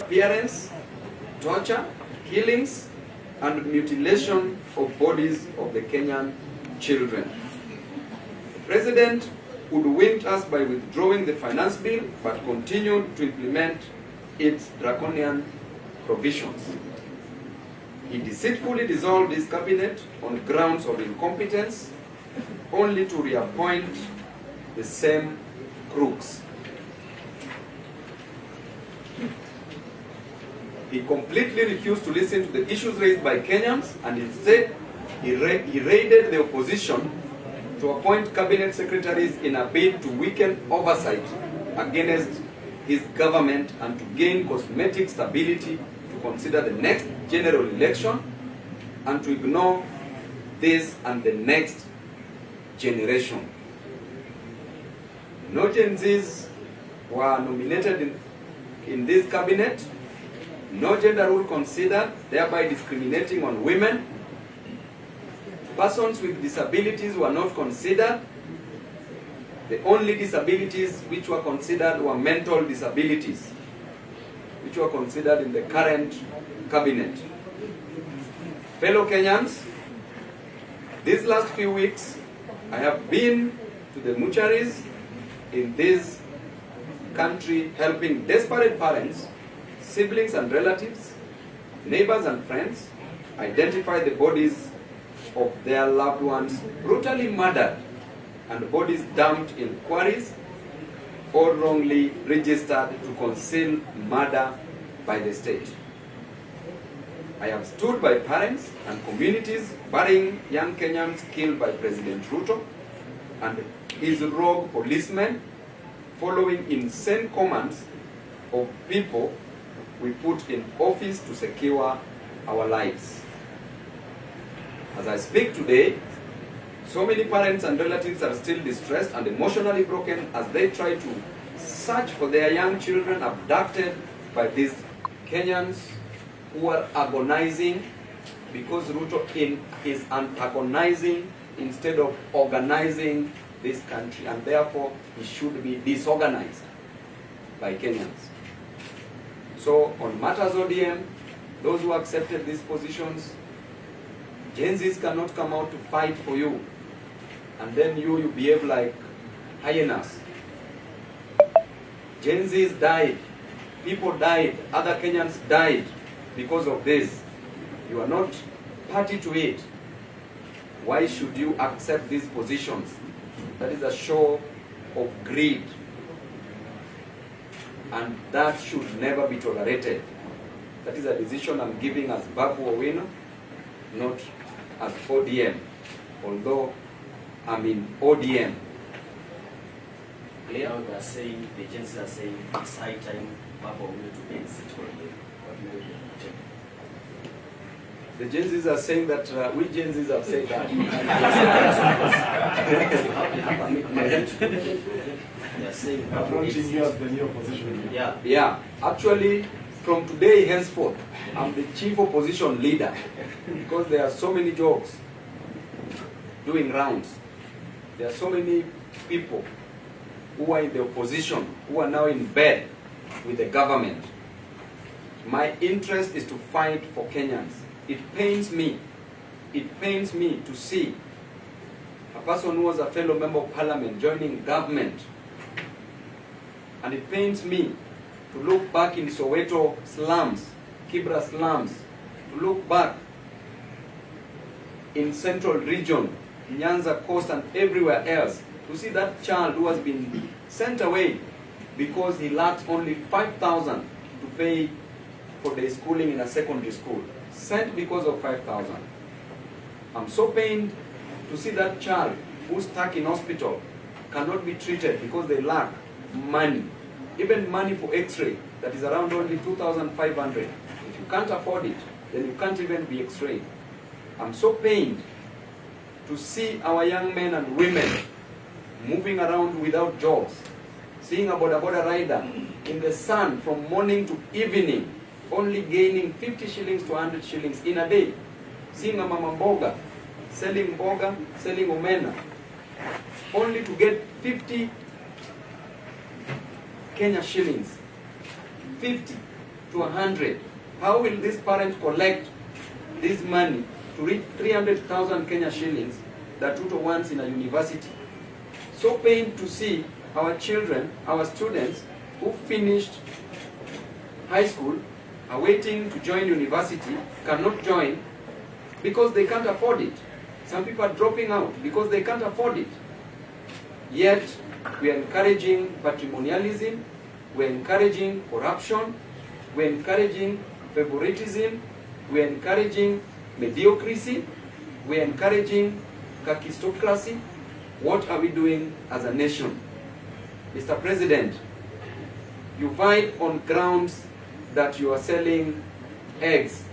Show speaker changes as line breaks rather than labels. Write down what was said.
disappearance, torture, killings, and mutilation of bodies of the Kenyan children. The President would win us by withdrawing the finance bill, but continued to implement its draconian provisions. He deceitfully dissolved his cabinet on grounds of incompetence, only to reappoint the same crooks. He completely refused to listen to the issues raised by Kenyans, and instead he raided the opposition to appoint cabinet secretaries in a bid to weaken oversight against his government and to gain cosmetic stability, to consider the next general election and to ignore this and the next generation. No Gen Zs were nominated in this cabinet, no gender rule considered, thereby discriminating on women. Persons with disabilities were not considered. The only disabilities which were considered were mental disabilities, which were considered in the current cabinet. Fellow Kenyans, these last few weeks, I have been to the mortuaries in this country helping desperate parents, siblings and relatives, neighbors and friends identify the bodies of their loved ones brutally murdered and bodies dumped in quarries or wrongly registered to conceal murder by the state. I have stood by parents and communities burying young Kenyans killed by President Ruto and his rogue policemen, following insane commands of people we put in office to secure our lives. As I speak today, so many parents and relatives are still distressed and emotionally broken as they try to search for their young children abducted by these Kenyans who are agonizing because Ruto is antagonizing instead of organizing this country, and therefore he should be disorganized by Kenyans. So on matters ODM, those who accepted these positions, Gen Zs cannot come out to fight for you, and then you behave like hyenas. Gen Zs died, people died, other Kenyans died because of this. You are not party to it. Why should you accept these positions? That is a show of greed, and that should never be tolerated. That is a decision I'm giving as Babu Owino, not as ODM, although I'm in ODM.
Now they are saying, the Gen Z are saying, it's high time Babu Owino to exit ODM. What do you think?
The Gen Zs are saying that, we Gen Zs have said that.
They are saying,
approaching you as the new opposition.
Yeah, actually, from today henceforth, I'm the chief opposition leader because there are so many jokes doing rounds. There are so many people who are in the opposition who are now in bed with the government. My interest is to fight for Kenyans. It pains me to see a person who was a fellow member of parliament joining government. And it pains me to look back in Soweto slums, Kibra slums, to look back in central region, Nyanza coast and everywhere else, to see that child who has been sent away because he lacked only 5,000 to pay for their schooling in a secondary school. Sent because of 5,000. I'm so pained to see that child who's stuck in hospital cannot be treated because they lack money. Even money for x-ray, that is around only 2,500. If you can't afford it, then you can't even be x-rayed. I'm so pained to see our young men and women moving around without jobs, seeing a boda rider in the sun from morning to evening, only gaining 50 shillings to 100 shillings in a day. Seeing a mama mboga, selling omena, only to get 50 Kenya shillings. 50. to 100. How will this parent collect this money to reach 300,000 Kenya shillings that Ruto wants in a university? So pained to see our children, our students who finished high school, are waiting to join university, cannot join because they can't afford it. Some people are dropping out because they can't afford it. Yet, we are encouraging patrimonialism, we are encouraging corruption, we are encouraging favoritism, we are encouraging mediocrity, we are encouraging kakistocracy. What are we doing as a nation? Mr. President, you fight on grounds that you are selling eggs